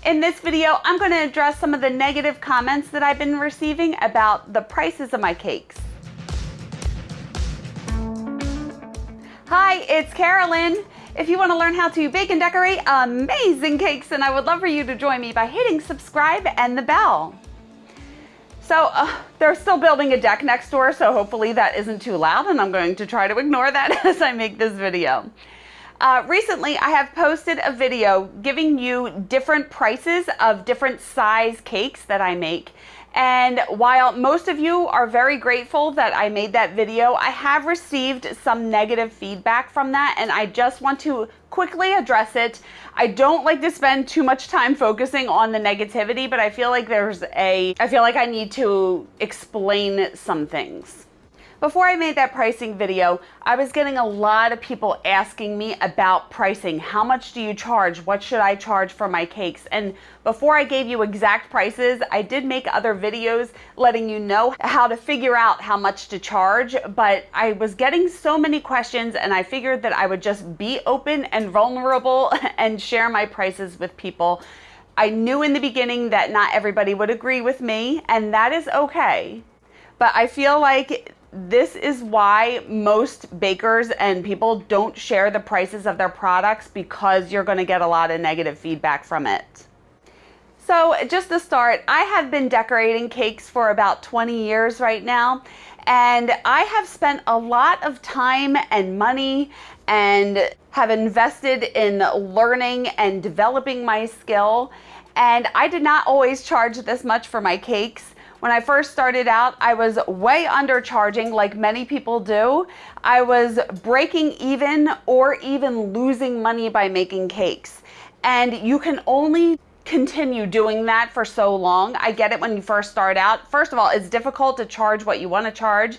In this video, I'm going to address some of the negative comments that I've been receiving about the prices of my cakes. Hi, it's Karolyn. If you want to learn how to bake and decorate amazing cakes, then I would love for you to join me by hitting subscribe and the bell. So they're still building a deck next door, so hopefully that isn't too loud, and I'm going to try to ignore that as I make this video. Recently, I have posted a video giving you different prices of different size cakes that I make. And while most of you are very grateful that I made that video, I have received some negative feedback from that, and I just want to quickly address it. I don't like to spend too much time focusing on the negativity, but I feel like I need to explain some things. Before I made that pricing video, I was getting a lot of people asking me about pricing. How much do you charge? What should I charge for my cakes? And before I gave you exact prices, I did make other videos letting you know how to figure out how much to charge, but I was getting so many questions and I figured that I would just be open and vulnerable and share my prices with people. I knew in the beginning that not everybody would agree with me, and that is okay. But I feel like this is why most bakers and people don't share the prices of their products, because you're going to get a lot of negative feedback from it. So just to start, I have been decorating cakes for about 20 years right now, and I have spent a lot of time and money and have invested in learning and developing my skill, and I did not always charge this much for my cakes. When I first started out, I was way undercharging, like many people do. I was breaking even or even losing money by making cakes. And you can only continue doing that for so long. I get it when you first start out. First of all, it's difficult to charge what you want to charge.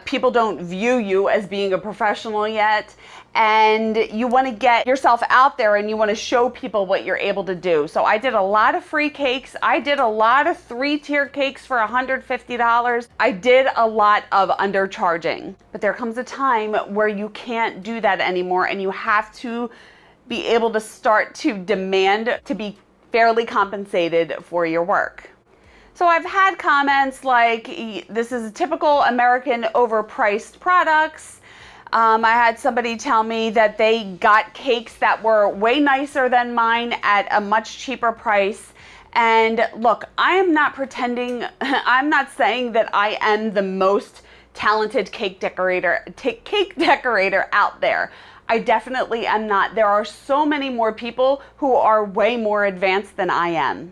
People don't view you as being a professional yet, and you want to get yourself out there and you want to show people what you're able to do. So I did a lot of free cakes. I did a lot of 3-tier cakes for $150. I did a lot of undercharging. But there comes a time where you can't do that anymore, and you have to be able to start to demand to be fairly compensated for your work. So I've had comments like, this is typical American overpriced products. I had somebody tell me that they got cakes that were way nicer than mine at a much cheaper price. And look, I am not pretending, I'm not saying that I am the most talented cake decorator out there. I definitely am not. There are so many more people who are way more advanced than I am.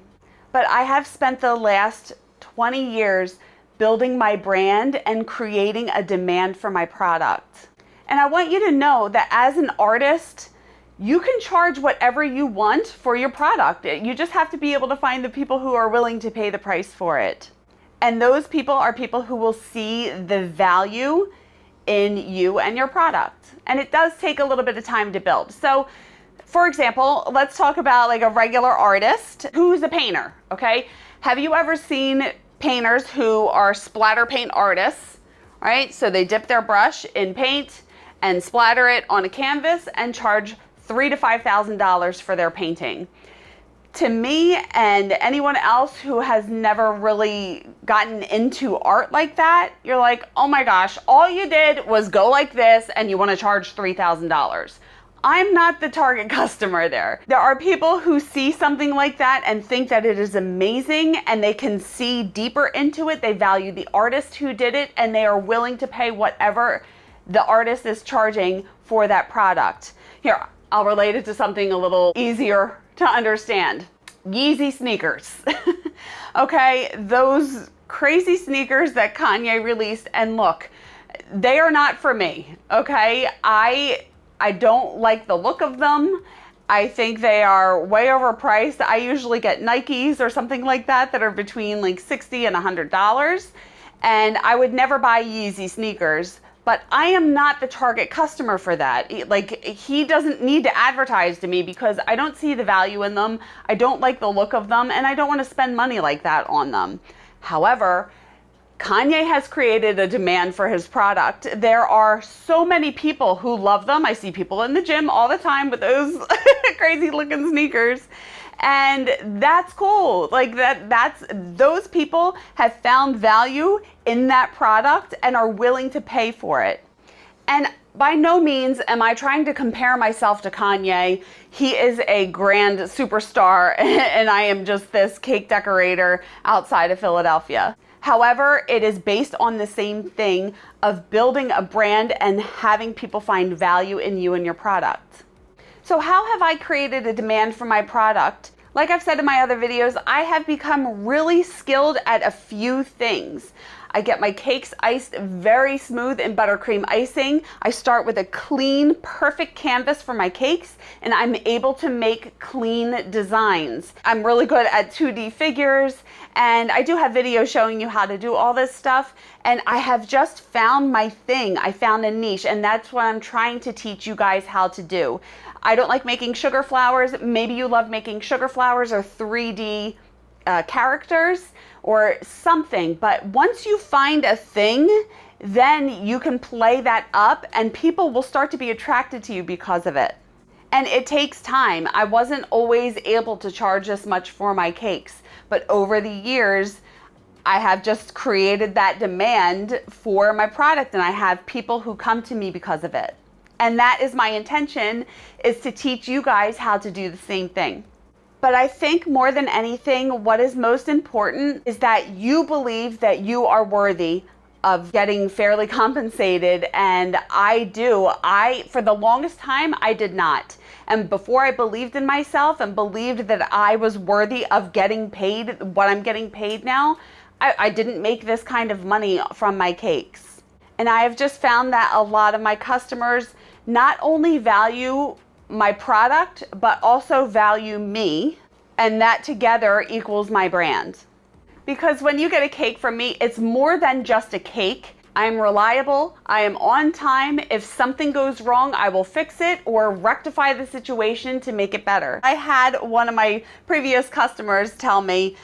But I have spent the last 20 years building my brand and creating a demand for my product. And I want you to know that as an artist, you can charge whatever you want for your product. You just have to be able to find the people who are willing to pay the price for it. And those people are people who will see the value in you and your product. And it does take a little bit of time to build. So, for example, let's talk about like a regular artist who's a painter, okay? Have you ever seen painters who are splatter paint artists, right? So they dip their brush in paint and splatter it on a canvas and charge $3,000 to $5,000 for their painting. To me and anyone else who has never really gotten into art like that, you're like, oh my gosh, all you did was go like this and you want to charge $3,000. I'm not the target customer there. There are people who see something like that and think that it is amazing, and they can see deeper into it. They value the artist who did it, and they are willing to pay whatever the artist is charging for that product. Here, I'll relate it to something a little easier to understand. Yeezy sneakers. Okay, those crazy sneakers that Kanye released, and look, they are not for me, okay? I don't like the look of them. I think they are way overpriced. I usually get Nikes or something like that that are between like $60 and $100. And I would never buy Yeezy sneakers, but I am not the target customer for that. Like, he doesn't need to advertise to me because I don't see the value in them. I don't like the look of them, and I don't want to spend money like that on them. However, Kanye has created a demand for his product. There are so many people who love them. I see people in the gym all the time with those crazy looking sneakers. And that's cool. Like those people have found value in that product and are willing to pay for it. And by no means am I trying to compare myself to Kanye. He is a grand superstar and I am just this cake decorator outside of Philadelphia. However, it is based on the same thing of building a brand and having people find value in you and your product. So how have I created a demand for my product? Like I've said in my other videos, I have become really skilled at a few things. I get my cakes iced very smooth in buttercream icing. I start with a clean, perfect canvas for my cakes, and I'm able to make clean designs. I'm really good at 2D figures, and I do have videos showing you how to do all this stuff, and I have just found my thing. I found a niche, and that's what I'm trying to teach you guys how to do. I don't like making sugar flowers. Maybe you love making sugar flowers or 3D characters or something, but once you find a thing, then you can play that up and people will start to be attracted to you because of it. And it takes time. I wasn't always able to charge this much for my cakes, but over the years, I have just created that demand for my product and I have people who come to me because of it. And that is my intention, is to teach you guys how to do the same thing. But I think more than anything, what is most important is that you believe that you are worthy of getting fairly compensated. And I do. For the longest time, I did not. And before I believed in myself and believed that I was worthy of getting paid what I'm getting paid now, I didn't make this kind of money from my cakes. And I have just found that a lot of my customers not only value my product, but also value me, and that together equals my brand. Because when you get a cake from me, it's more than just a cake. I am reliable, I am on time. If something goes wrong, I will fix it or rectify the situation to make it better. I had one of my previous customers tell me,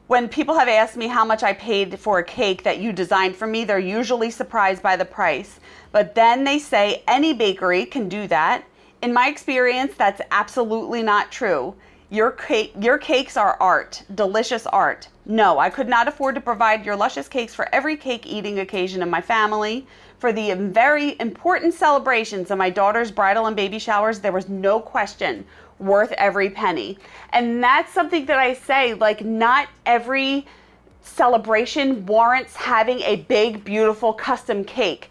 when people have asked me how much I paid for a cake that you designed for me, they're usually surprised by the price. But then they say any bakery can do that. In my experience, that's absolutely not true. Your cakes are art, delicious art. No, I could not afford to provide your luscious cakes for every cake eating occasion in my family. For the very important celebrations of my daughter's bridal and baby showers, there was no question, worth every penny. And that's something that I say, like, not every celebration warrants having a big, beautiful custom cake.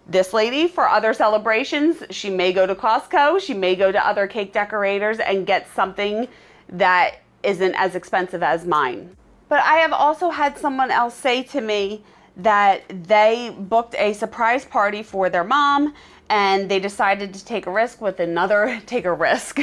This lady, for other celebrations, she may go to Costco, she may go to other cake decorators and get something that isn't as expensive as mine. But I have also had someone else say to me that they booked a surprise party for their mom and they decided to take a risk with another, take a risk.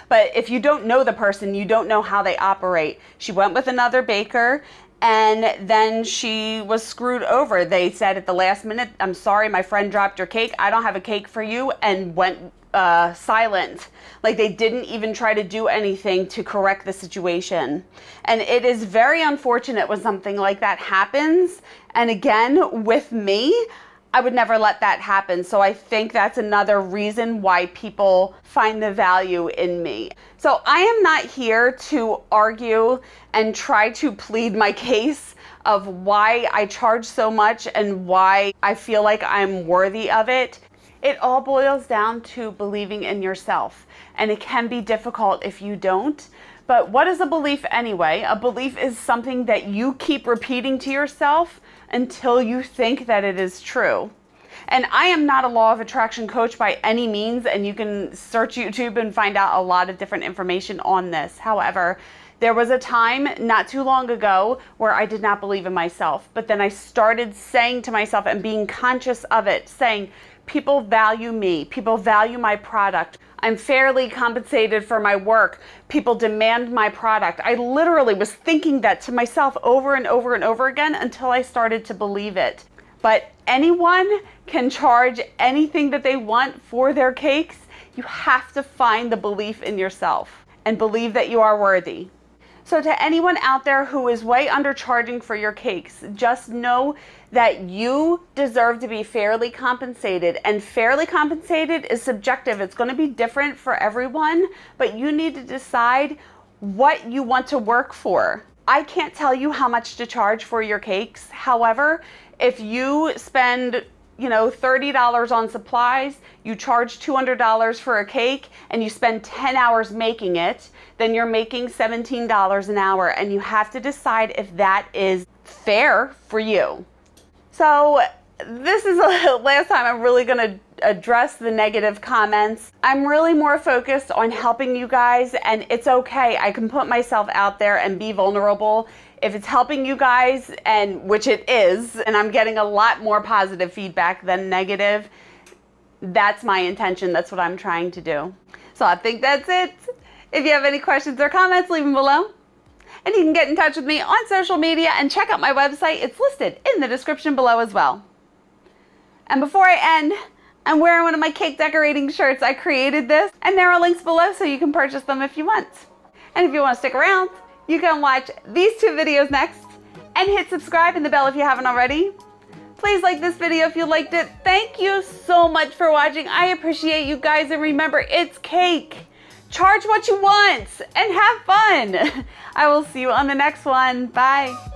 But if you don't know the person, you don't know how they operate. She went with another baker and then she was screwed over. They said at the last minute, I'm sorry, my friend dropped your cake. I don't have a cake for you, and went silent. Like, they didn't even try to do anything to correct the situation. And it is very unfortunate when something like that happens. And again, with me, I would never let that happen. So I think that's another reason why people find the value in me. So I am not here to argue and try to plead my case of why I charge so much and why I feel like I'm worthy of it. It all boils down to believing in yourself. And it can be difficult if you don't. But what is a belief anyway? A belief is something that you keep repeating to yourself until you think that it is true. And I am not a law of attraction coach by any means, and you can search YouTube and find out a lot of different information on this. However, there was a time not too long ago where I did not believe in myself, but then I started saying to myself and being conscious of it, saying, people value me, people value my product. I'm fairly compensated for my work. People demand my product. I literally was thinking that to myself over and over and over again until I started to believe it. But anyone can charge anything that they want for their cakes. You have to find the belief in yourself and believe that you are worthy. So to anyone out there who is way undercharging for your cakes, just know that you deserve to be fairly compensated, and fairly compensated is subjective. It's going to be different for everyone, but you need to decide what you want to work for. I can't tell you how much to charge for your cakes. However, if you spend $30 on supplies, you charge $200 for a cake, and you spend 10 hours making it, then you're making $17 an hour, and you have to decide if that is fair for you. So this is the last time I'm really going to address the negative comments. I'm really more focused on helping you guys, and it's okay. I can put myself out there and be vulnerable. If it's helping you guys, and which it is, and I'm getting a lot more positive feedback than negative, that's my intention. That's what I'm trying to do. So I think that's it. If you have any questions or comments, leave them below. And you can get in touch with me on social media and check out my website. It's listed in the description below as well. And before I end, I'm wearing one of my cake decorating shirts. I created this, and there are links below so you can purchase them if you want. And if you want to stick around, you can watch these 2 videos next, and hit subscribe and the bell if you haven't already. Please like this video if you liked it. Thank you so much for watching. I appreciate you guys, and remember, it's cake. Charge what you want and have fun. I will see you on the next one. Bye.